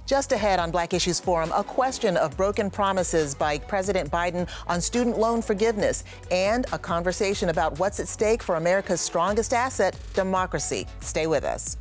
Just ahead on Black Issues Forum, a question of broken promises by President Biden on student loan forgiveness and a conversation about what's at stake for America's strongest asset, democracy. Stay with us.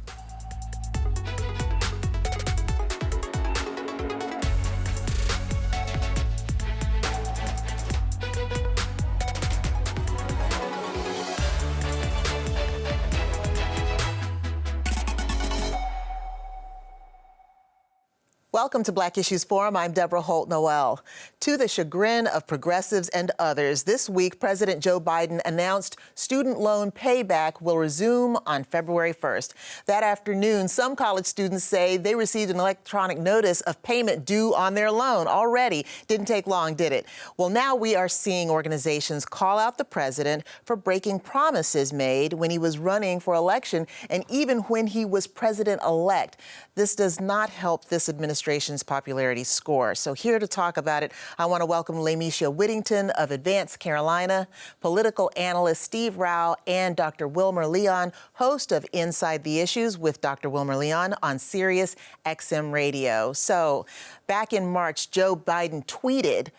Welcome to Black Issues Forum. I'm Deborah Holt-Noel. To the chagrin of progressives and others, this week, President Joe Biden announced student loan payback will resume on February 1st. That afternoon, some college students say they received an electronic notice of payment due on their loan already. Didn't take long, did it? Well, now we are seeing organizations call out the president for breaking promises made when he was running for election and even when he was president-elect. This does not help this administration's popularity score. So here to talk about it, I want to welcome Lamisha Whittington of Advance Carolina, political analyst Steve Rao, and Dr. Wilmer Leon, host of Inside the Issues with Dr. Wilmer Leon on Sirius XM Radio. So back in March, Joe Biden tweeted,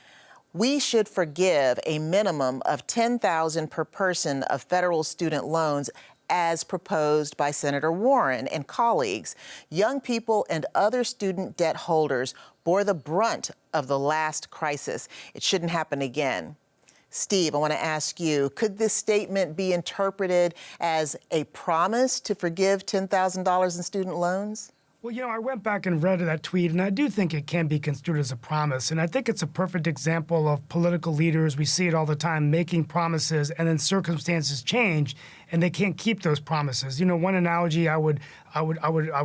"We should forgive a minimum of $10,000 per person of federal student loans as proposed by Senator Warren and colleagues. Young people and other student debt holders bore the brunt of the last crisis. It shouldn't happen again." Steve, I want to ask you, could this statement be interpreted as a promise to forgive $10,000 in student loans? Well, I went back and read that tweet, and I do think it can be construed as a promise. And I think it's a perfect example of political leaders. We see it all the time, making promises, and then circumstances change, and they can't keep those promises. One analogy I would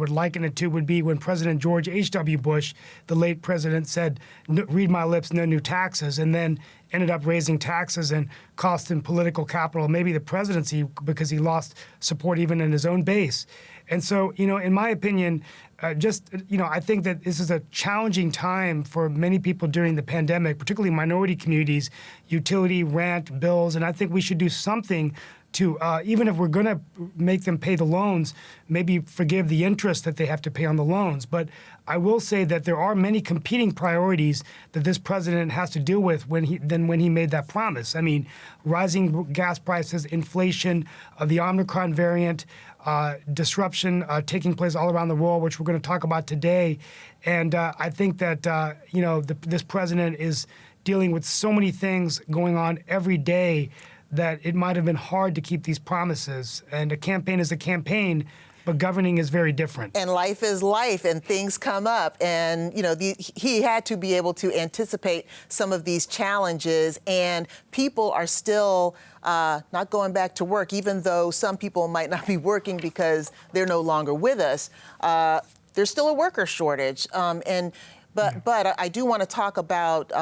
liken it to would be when President George H.W. Bush, the late president, said, "Read my lips, no new taxes," and then ended up raising taxes and cost him political capital, maybe the presidency, because he lost support even in his own base. And so, in my opinion, I think that this is a challenging time for many people during the pandemic, particularly minority communities, utility, rent, bills, and I think we should do something to, even if we're going to make them pay the loans, maybe forgive the interest that they have to pay on the loans. But I will say that there are many competing priorities that this president has to deal with when he made that promise. I mean, rising gas prices, inflation, the Omicron variant, disruption taking place all around the world, which we're going to talk about today. And I think that, this president is dealing with so many things going on every day that it might have been hard to keep these promises. And a campaign is a campaign, but governing is very different. And life is life, and things come up. And, he had to be able to anticipate some of these challenges, and people are still not going back to work, even though some people might not be working because they're no longer with us. There's still a worker shortage. But I do want to talk about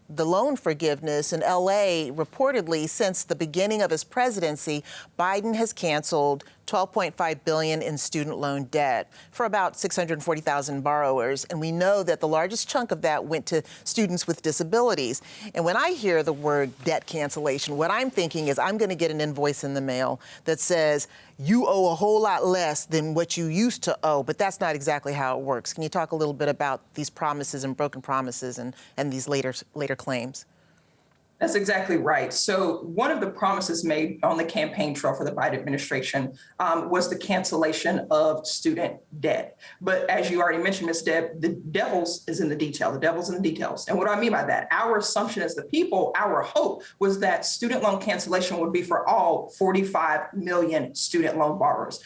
the loan forgiveness. In L.A., reportedly, since the beginning of his presidency, Biden has canceled $12.5 billion in student loan debt for about 640,000 borrowers. And we know that the largest chunk of that went to students with disabilities. And when I hear the word debt cancellation, what I'm thinking is I'm going to get an invoice in the mail that says you owe a whole lot less than what you used to owe. But that's not exactly how it works. Can you talk a little bit about these promises and broken promises and these later claims? That's exactly right. So one of the promises made on the campaign trail for the Biden administration was the cancellation of student debt. But as you already mentioned, Ms. Deb, the devil's is in the detail. The devil's in the details. And what do I mean by that? Our assumption as the people, our hope was that student loan cancellation would be for all 45 million student loan borrowers,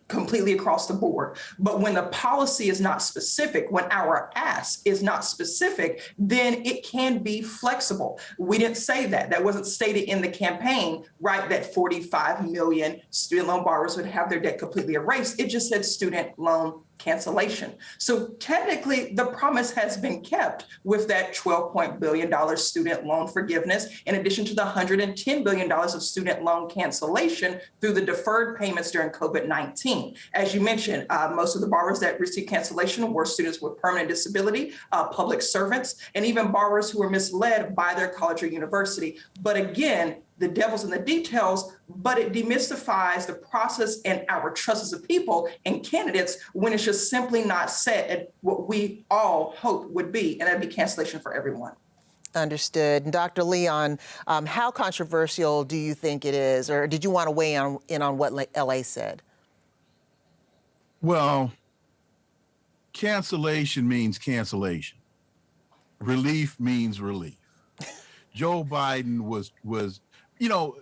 completely across the board. But when the policy is not specific, when our ask is not specific, then it can be flexible. We didn't say that. That wasn't stated in the campaign, right, that 45 million student loan borrowers would have their debt completely erased. It just said student loan cancellation. So technically, the promise has been kept with that $12 billion student loan forgiveness, in addition to the $110 billion of student loan cancellation through the deferred payments during COVID-19. As you mentioned, most of the borrowers that received cancellation were students with permanent disability, public servants, and even borrowers who were misled by their college or university. But again, the devil's in the details, but it demystifies the process and our trust as a people and candidates when it's just simply not set at what we all hope would be, and that'd be cancellation for everyone. Understood. And Dr. Leon, how controversial do you think it is, or did you want to weigh in on what LA said? Well, cancellation means cancellation. Relief means relief. Joe Biden was, you know,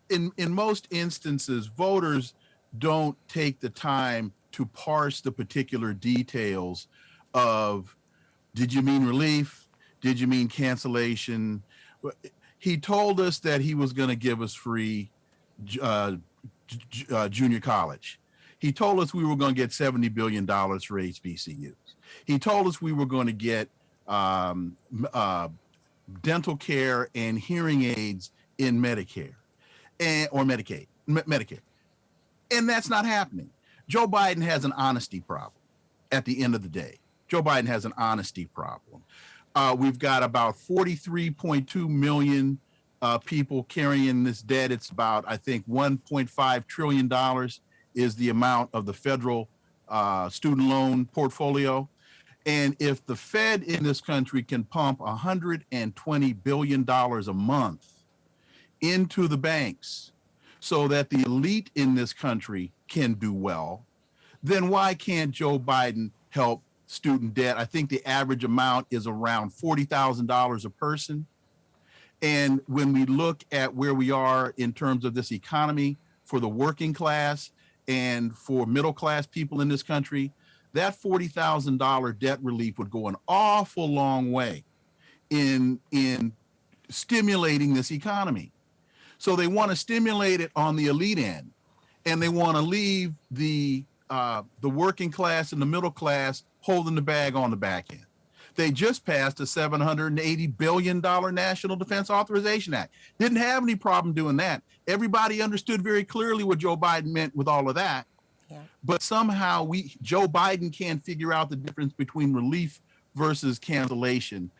in most instances, voters don't take the time to parse the particular details of, did you mean relief? Did you mean cancellation? He told us that he was going to give us free junior college. He told us we were going to get $70 billion for HBCUs. He told us we were going to get dental care and hearing aids in Medicare or Medicaid, Medicare. And that's not happening. Joe Biden has an honesty problem at the end of the day. Joe Biden has an honesty problem. We've got about 43.2 million people carrying this debt. It's about, I think, $1.5 trillion is the amount of the federal student loan portfolio. And if the Fed in this country can pump $120 billion a month into the banks so that the elite in this country can do well, then why can't Joe Biden help student debt? I think the average amount is around $40,000 a person. And when we look at where we are in terms of this economy for the working class and for middle class people in this country, that $40,000 debt relief would go an awful long way in stimulating this economy. So they want to stimulate it on the elite end, and they want to leave the working class and the middle class holding the bag on the back end. They just passed a $780 billion National Defense Authorization Act. Didn't have any problem doing that. Everybody understood very clearly what Joe Biden meant with all of that. Yeah. But somehow Joe Biden can't figure out the difference between relief versus cancellation.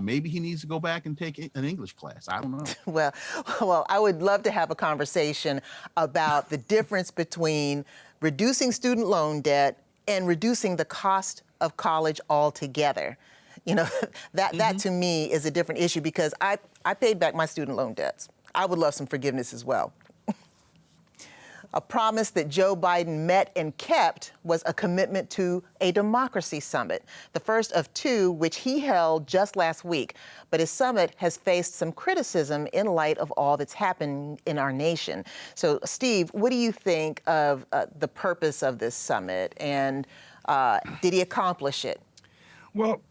Maybe he needs to go back and take an English class. I don't know. Well, I would love to have a conversation about the difference between reducing student loan debt and reducing the cost of college altogether. You know, that to me is a different issue because I paid back my student loan debts. I would love some forgiveness as well. A promise that Joe Biden met and kept was a commitment to a democracy summit, the first of two which he held just last week. But his summit has faced some criticism in light of all that's happened in our nation. So, Steve, what do you think of the purpose of this summit, and did he accomplish it? Well,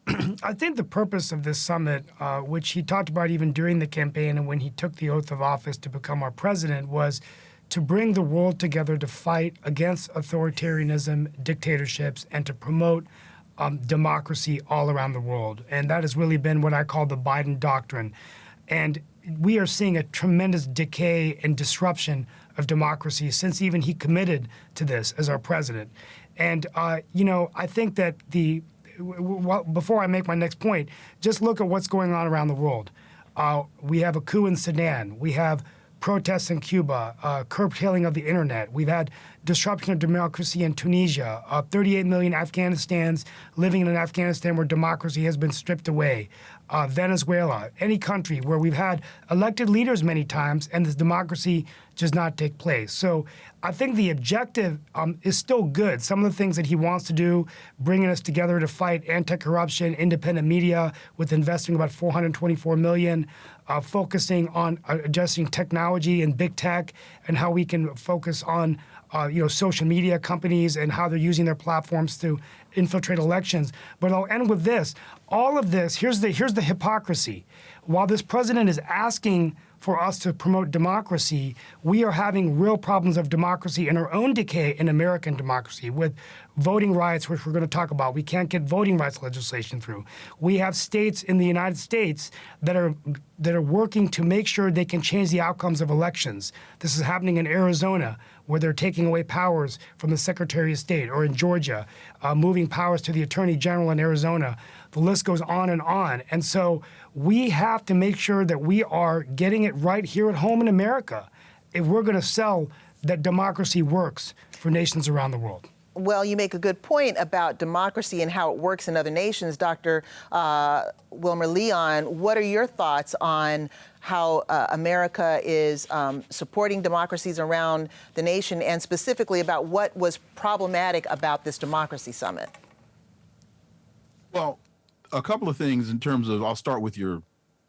I think the purpose of this summit, which he talked about even during the campaign and when he took the oath of office to become our president, was to bring the world together to fight against authoritarianism, dictatorships, and to promote democracy all around the world. And that has really been what I call the Biden doctrine. And we are seeing a tremendous decay and disruption of democracy since even he committed to this as our president. And, you know, I think that before I make my next point, just look at what's going on around the world. We have a coup in Sudan. We have protests in Cuba, curtailing of the internet. We've had disruption of democracy in Tunisia, 38 million Afghanistans living in Afghanistan where democracy has been stripped away. Venezuela, any country where we've had elected leaders many times and this democracy does not take place. So I think the objective is still good. Some of the things that he wants to do, bringing us together to fight anti-corruption, independent media, with investing about $424 million, focusing on addressing technology and big tech and how we can focus on social media companies and how they're using their platforms to infiltrate elections. But I'll end with this. All of this, here's the hypocrisy. While this president is asking for us to promote democracy, we are having real problems of democracy in our own decay in American democracy with voting rights, which we're going to talk about. We can't get voting rights legislation through. We have states in the United States that are working to make sure they can change the outcomes of elections. This is happening in Arizona, where they're taking away powers from the Secretary of State, or in Georgia, moving powers to the Attorney General in Arizona. The list goes on and on. And so we have to make sure that we are getting it right here at home in America if we're going to sell that democracy works for nations around the world. Well, you make a good point about democracy and how it works in other nations. Dr. Wilmer Leon, what are your thoughts on how America is supporting democracies around the nation, and specifically about what was problematic about this democracy summit? Well, a couple of things in terms of, I'll start with your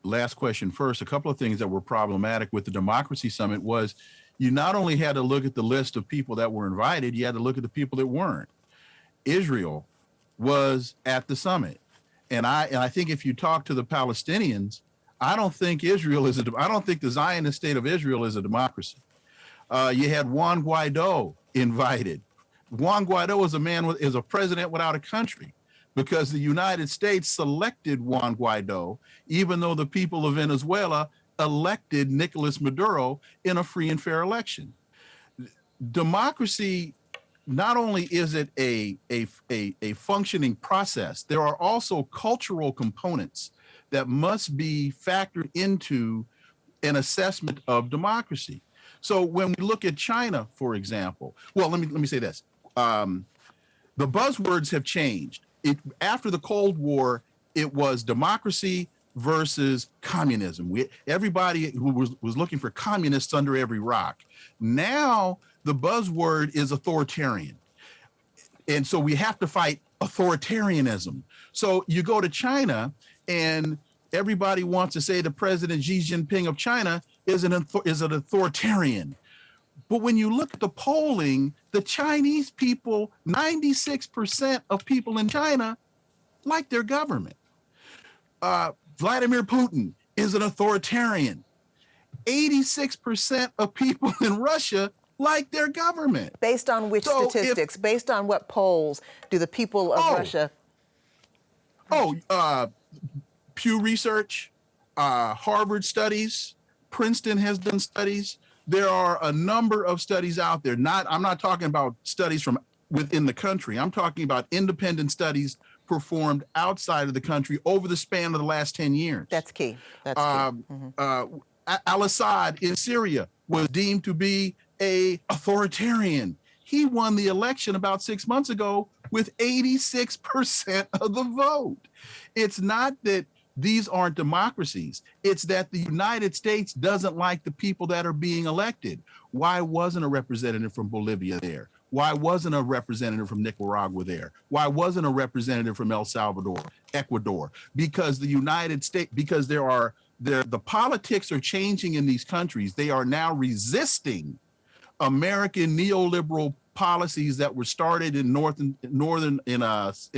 last question first. A couple of things that were problematic with the democracy summit was you not only had to look at the list of people that were invited, you had to look at the people that weren't. Israel was at the summit. And I think if you talk to the Palestinians, I don't think the Zionist state of Israel is a democracy. You had Juan Guaido invited. Juan Guaido is a president without a country, because the United States selected Juan Guaido, even though the people of Venezuela elected Nicolas Maduro in a free and fair election. Democracy, not only is it a functioning process, there are also cultural components that must be factored into an assessment of democracy. So when we look at China, for example, well, let me say this. The buzzwords have changed. After the Cold War, it was democracy versus communism. Everybody who was looking for communists under every rock. Now the buzzword is authoritarian. And so we have to fight authoritarianism. So you go to China and everybody wants to say the President Xi Jinping of China is an authoritarian. But when you look at the polling, the Chinese people, 96% of people in China like their government. Vladimir Putin is an authoritarian. 86% of people in Russia like their government. Based on which statistics? Based on what polls do the people of Russia? Pew Research, Harvard studies, Princeton has done studies. There are a number of studies out there. I'm not talking about studies from within the country. I'm talking about independent studies performed outside of the country over the span of the last 10 years. That's key. That's key. Al-Assad in Syria was deemed to be an authoritarian. He won the election about 6 months ago with 86% of the vote. It's not that these aren't democracies. It's that the United States doesn't like the people that are being elected. Why wasn't a representative from Bolivia there? Why wasn't a representative from Nicaragua there? Why wasn't a representative from El Salvador, Ecuador? Because the United States, because the politics are changing in these countries. They are now resisting American neoliberal policies that were started in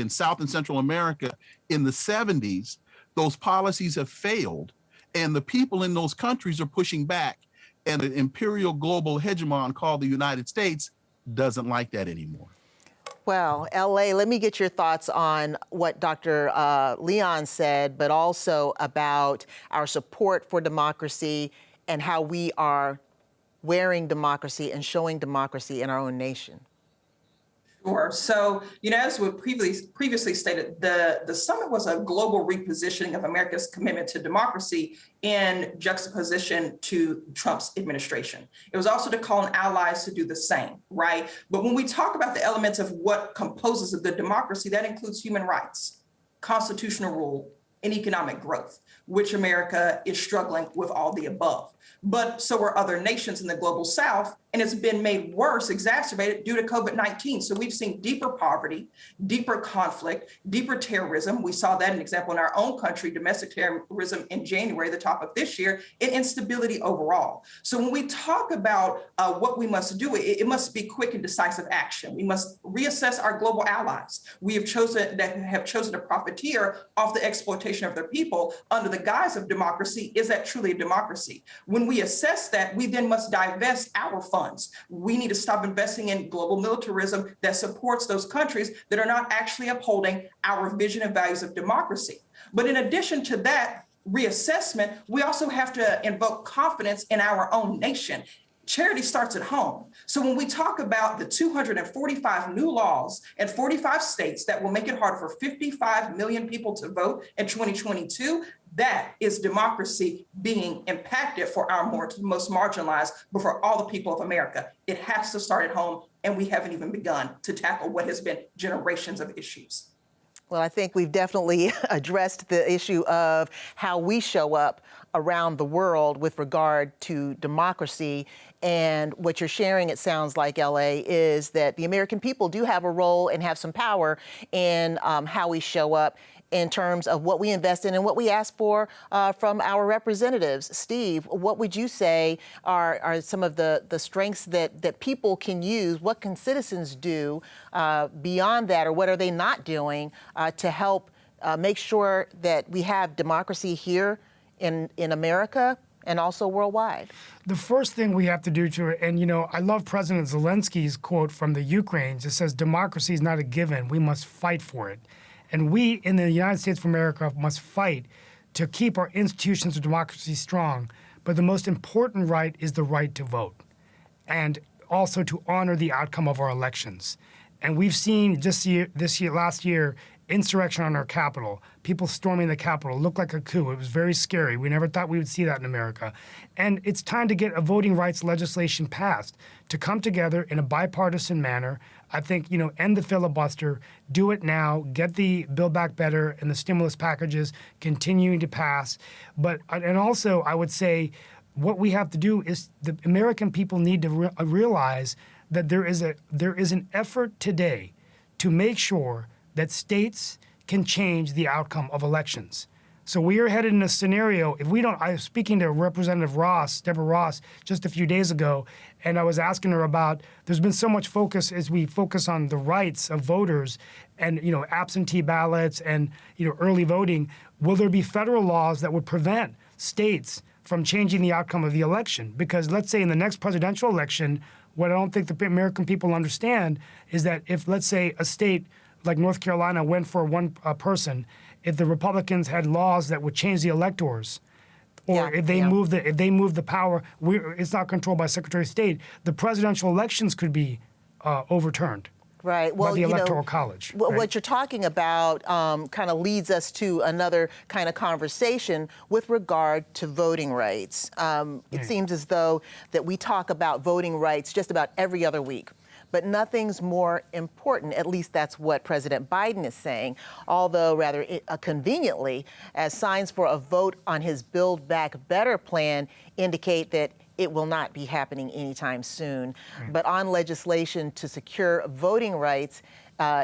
South and Central America in the 70s. Those policies have failed, and the people in those countries are pushing back. And an imperial global hegemon called the United States doesn't like that anymore. Well, LA, let me get your thoughts on what Dr. Leon said, but also about our support for democracy and how we are wearing democracy and showing democracy in our own nation. Sure. So, as we previously stated, the summit was a global repositioning of America's commitment to democracy in juxtaposition to Trump's administration. It was also to call on allies to do the same, right? But when we talk about the elements of what composes a good democracy, that includes human rights, constitutional rule, and economic growth, which America is struggling with all the above. But so are other nations in the global South, and it's been made worse, exacerbated due to COVID-19. So we've seen deeper poverty, deeper conflict, deeper terrorism. We saw that an example in our own country, domestic terrorism in January, the top of this year, and instability overall. So when we talk about what we must do, it must be quick and decisive action. We must reassess our global allies. We have chosen to profiteer off the exploitation of their people under the guise of democracy. Is that truly a democracy? When we assess that, we then must divest our funds. We need to stop investing in global militarism that supports those countries that are not actually upholding our vision and values of democracy. But in addition to that reassessment, we also have to invoke confidence in our own nation. Charity starts at home. So when we talk about the 245 new laws in 45 states that will make it hard for 55 million people to vote in 2022, that is democracy being impacted for our most marginalized, but for all the people of America. It has to start at home, and we haven't even begun to tackle what has been generations of issues. Well, I think we've definitely addressed the issue of how we show up around the world with regard to democracy. And what you're sharing, it sounds like, LA, is that the American people do have a role and have some power in how we show up in terms of what we invest in and what we ask for from our representatives. Steve, what would you say are some of the strengths that people can use? What can citizens do beyond that, or what are they not doing to help make sure that we have democracy here in America and also worldwide? The first thing we have to do and I love President Zelensky's quote from the Ukraine. It says, democracy is not a given. We must fight for it. And we in the United States of America must fight to keep our institutions of democracy strong. But the most important right is the right to vote, and also to honor the outcome of our elections. And we've seen last year, insurrection on our Capitol, people storming the Capitol. It looked like a coup. It was very scary. We never thought we would see that in America. And it's time to get a voting rights legislation passed, to come together in a bipartisan manner. I think, end the filibuster, do it now, get the Build Back Better and the stimulus packages continuing to pass. And also, I would say, what we have to do is the American people need to realize that there is an effort today to make sure that states can change the outcome of elections. So we are headed in a scenario, if we don't, I was speaking to Representative Deborah Ross, just a few days ago, and I was asking her about, there's been so much focus as we focus on the rights of voters and, absentee ballots and, early voting. Will there be federal laws that would prevent states from changing the outcome of the election? Because let's say in the next presidential election, what I don't think the American people understand is that if, let's say, a state like North Carolina went for one person, if the Republicans had laws that would change the electors, or if they move the power, it's not controlled by Secretary of State, the presidential elections could be overturned. Right. Well, by the Electoral College. Right? What you're talking about kind of leads us to another kind of conversation with regard to voting rights. It seems as though that we talk about voting rights just about every other week. But nothing's more important, at least that's what President Biden is saying, although rather conveniently, as signs for a vote on his Build Back Better plan indicate that it will not be happening anytime soon. But on legislation to secure voting rights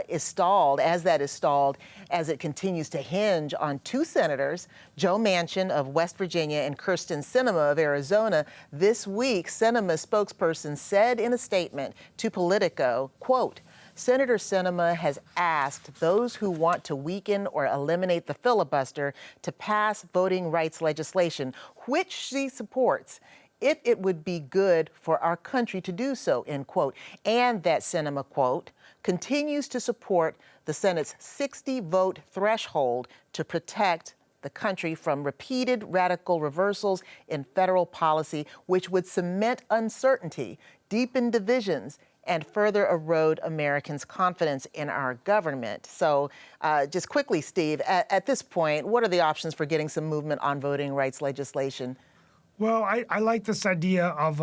is stalled, as it continues to hinge on two senators, Joe Manchin of West Virginia and Kyrsten Sinema of Arizona. This week, Sinema's spokesperson said in a statement to Politico, quote, Senator Sinema has asked those who want to weaken or eliminate the filibuster to pass voting rights legislation, which she supports, if it would be good for our country to do so, end quote. And that Sinema, quote, continues to support the Senate's 60-vote threshold to protect the country from repeated radical reversals in federal policy, which would cement uncertainty, deepen divisions, and further erode Americans' confidence in our government. So just quickly, Steve, at this point, what are the options for getting some movement on voting rights legislation? Well, I like this idea of,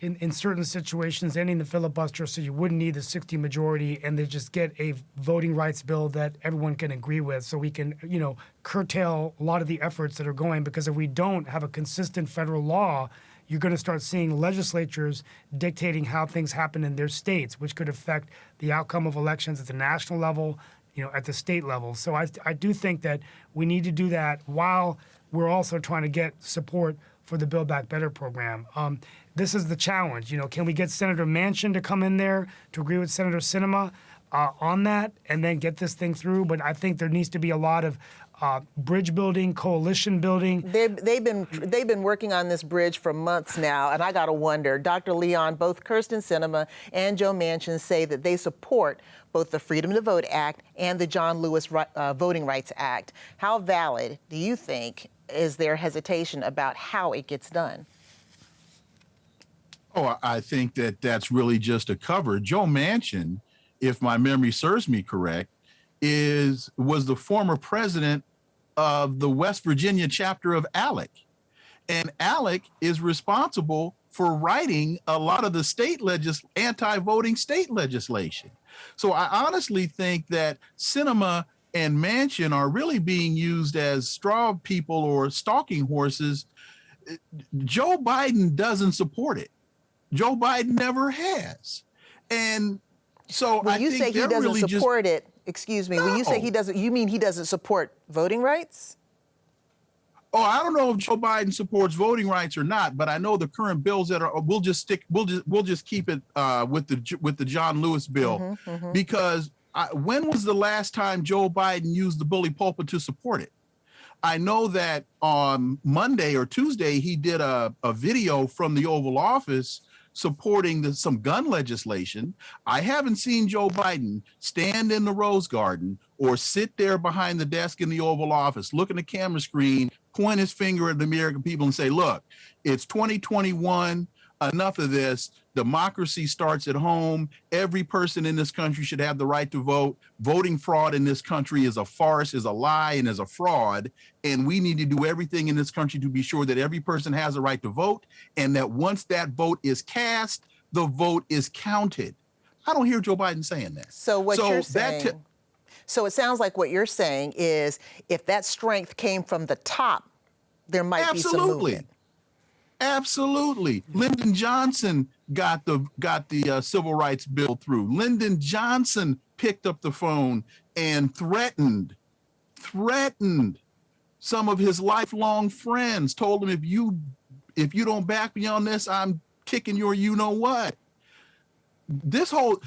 in certain situations, ending the filibuster so you wouldn't need the 60 majority and they just get a voting rights bill that everyone can agree with so we can, curtail a lot of the efforts that are going. Because if we don't have a consistent federal law, you're going to start seeing legislatures dictating how things happen in their states, which could affect the outcome of elections at the national level, at the state level. So I do think that we need to do that while we're also trying to get support for the Build Back Better program. This is the challenge. Can we get Senator Manchin to come in there to agree with Senator Sinema on that and then get this thing through? But I think there needs to be a lot of bridge building, coalition building. They've been working on this bridge for months now, and I gotta wonder, Dr. Leon, both Kyrsten Sinema and Joe Manchin say that they support both the Freedom to Vote Act and the John Lewis Voting Rights Act. How valid do you think is their hesitation about how it gets done? Oh, I think that that's really just a cover. Joe Manchin, if my memory serves me correct, was the former president of the West Virginia chapter of ALEC. And ALEC is responsible for writing a lot of the anti-voting state legislation. So I honestly think that Sinema and Manchin are really being used as straw people or stalking horses. Joe Biden doesn't support it. Joe Biden never has. And so When I you think say he they're doesn't really support it, excuse me, when you say he No. doesn't, you mean he doesn't support voting rights? Oh, I don't know if Joe Biden supports voting rights or not, but I know the current bills that are. We'll just keep it with the John Lewis bill, because when was the last time Joe Biden used the bully pulpit to support it? I know that on Monday or Tuesday he did a video from the Oval Office supporting some gun legislation. I haven't seen Joe Biden stand in the Rose Garden or sit there behind the desk in the Oval Office, look at the camera screen, point his finger at the American people and say, look, it's 2021. Enough of this. Democracy starts at home. Every person in this country should have the right to vote. Voting fraud in this country is a farce, is a lie, and is a fraud. And we need to do everything in this country to be sure that every person has a right to vote, and that once that vote is cast, the vote is counted. I don't hear Joe Biden saying that. So what you're saying, so it sounds like what you're saying is if that strength came from the top, there might be some movement. Absolutely. Lyndon Johnson got the civil rights bill through. Lyndon Johnson picked up the phone and threatened some of his lifelong friends, told them, if you don't back me on this, I'm kicking your you know what. Joe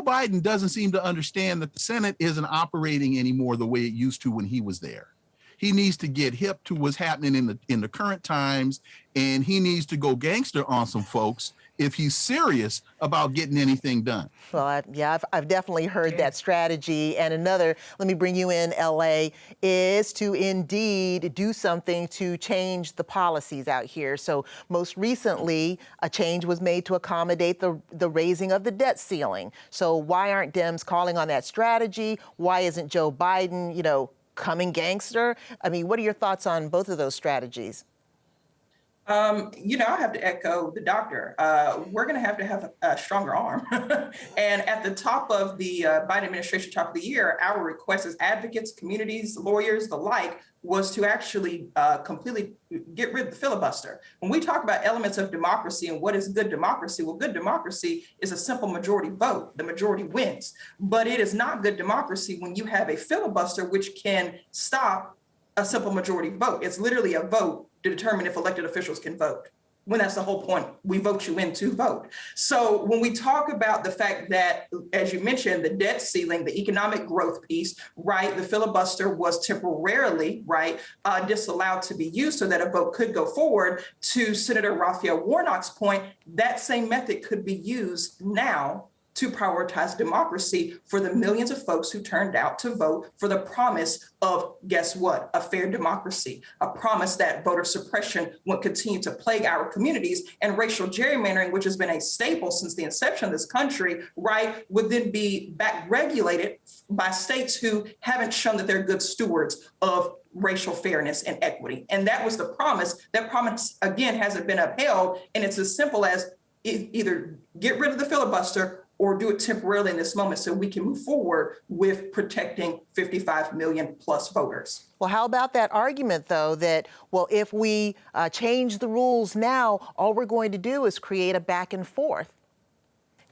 Biden doesn't seem to understand that the Senate isn't operating anymore the way it used to when he was there. He needs to get hip to what's happening in the current times, and he needs to go gangster on some folks if he's serious about getting anything done. Well, I've definitely heard that strategy. And another, let me bring you in, LA, is to indeed do something to change the policies out here. So most recently, a change was made to accommodate the raising of the debt ceiling. So why aren't Dems calling on that strategy? Why isn't Joe Biden, coming gangster? I mean, what are your thoughts on both of those strategies? I have to echo the doctor. We're going to have a stronger arm. And at the top of the Biden administration, top of the year, our request as advocates, communities, lawyers, the like, was to actually completely get rid of the filibuster. When we talk about elements of democracy and what is good democracy, well, good democracy is a simple majority vote. The majority wins. But it is not good democracy when you have a filibuster which can stop a simple majority vote. It's literally a vote to determine if elected officials can vote, when that's the whole point. We vote you in to vote. So when we talk about the fact that, as you mentioned, the debt ceiling, the economic growth piece, right, the filibuster was temporarily, right, disallowed to be used so that a vote could go forward. To Senator Raphael Warnock's point, that same method could be used now to prioritize democracy for the millions of folks who turned out to vote for the promise of, guess what, a fair democracy, a promise that voter suppression won't continue to plague our communities, and racial gerrymandering, which has been a staple since the inception of this country, right, would then be back regulated by states who haven't shown that they're good stewards of racial fairness and equity. And that was the promise. That promise, again, hasn't been upheld. And it's as simple as either get rid of the filibuster or do it temporarily in this moment so we can move forward with protecting 55 million plus voters. Well, how about that argument, though, that, well, if we change the rules now, all we're going to do is create a back and forth.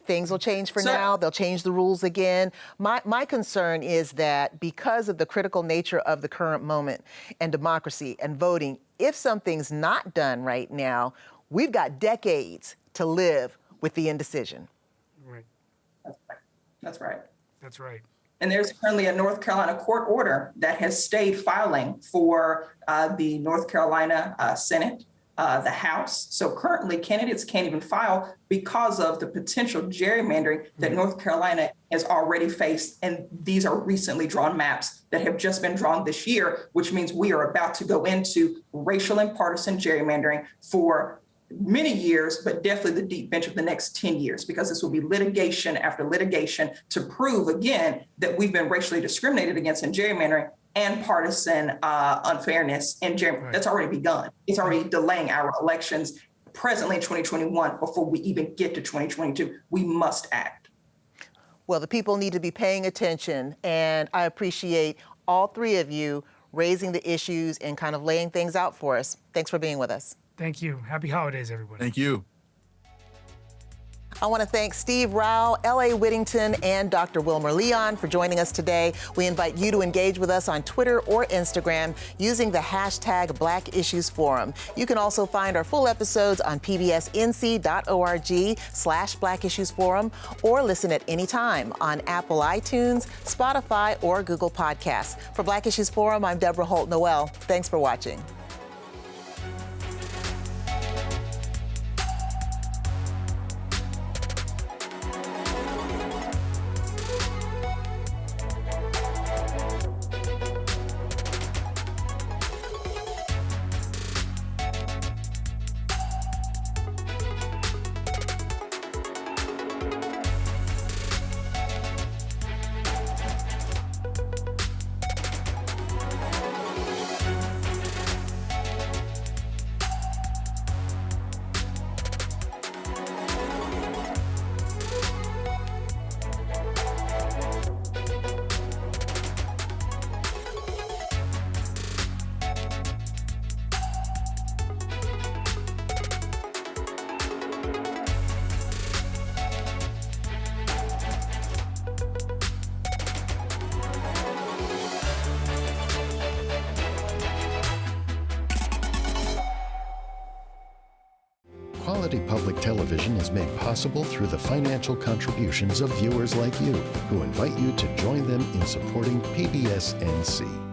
Things will change for now. They'll change the rules again. My concern is that because of the critical nature of the current moment and democracy and voting, if something's not done right now, we've got decades to live with the indecision. Right. That's right. That's right. And there's currently a North Carolina court order that has stayed filing for the North Carolina Senate, the House. So currently candidates can't even file because of the potential gerrymandering that North Carolina has already faced. And these are recently drawn maps that have just been drawn this year, which means we are about to go into racial and partisan gerrymandering for many years, but definitely the deep bench of the next 10 years, because this will be litigation after litigation to prove again that we've been racially discriminated against in gerrymandering and partisan unfairness in gerrymandering. Right. That's already begun. It's already delaying our elections presently in 2021 before we even get to 2022. We must act. Well, the people need to be paying attention, and I appreciate all three of you raising the issues and kind of laying things out for us. Thanks for being with us. Thank you. Happy holidays, everybody. Thank you. I want to thank Steve Rao, L.A. Whittington, and Dr. Wilmer Leon for joining us today. We invite you to engage with us on Twitter or Instagram using the hashtag Black Issues Forum. You can also find our full episodes on pbsnc.org/Black Issues Forum or listen at any time on Apple iTunes, Spotify, or Google Podcasts. For Black Issues Forum, I'm Deborah Holt-Noel. Thanks for watching. Quality public television is made possible through the financial contributions of viewers like you, who invite you to join them in supporting PBS NC.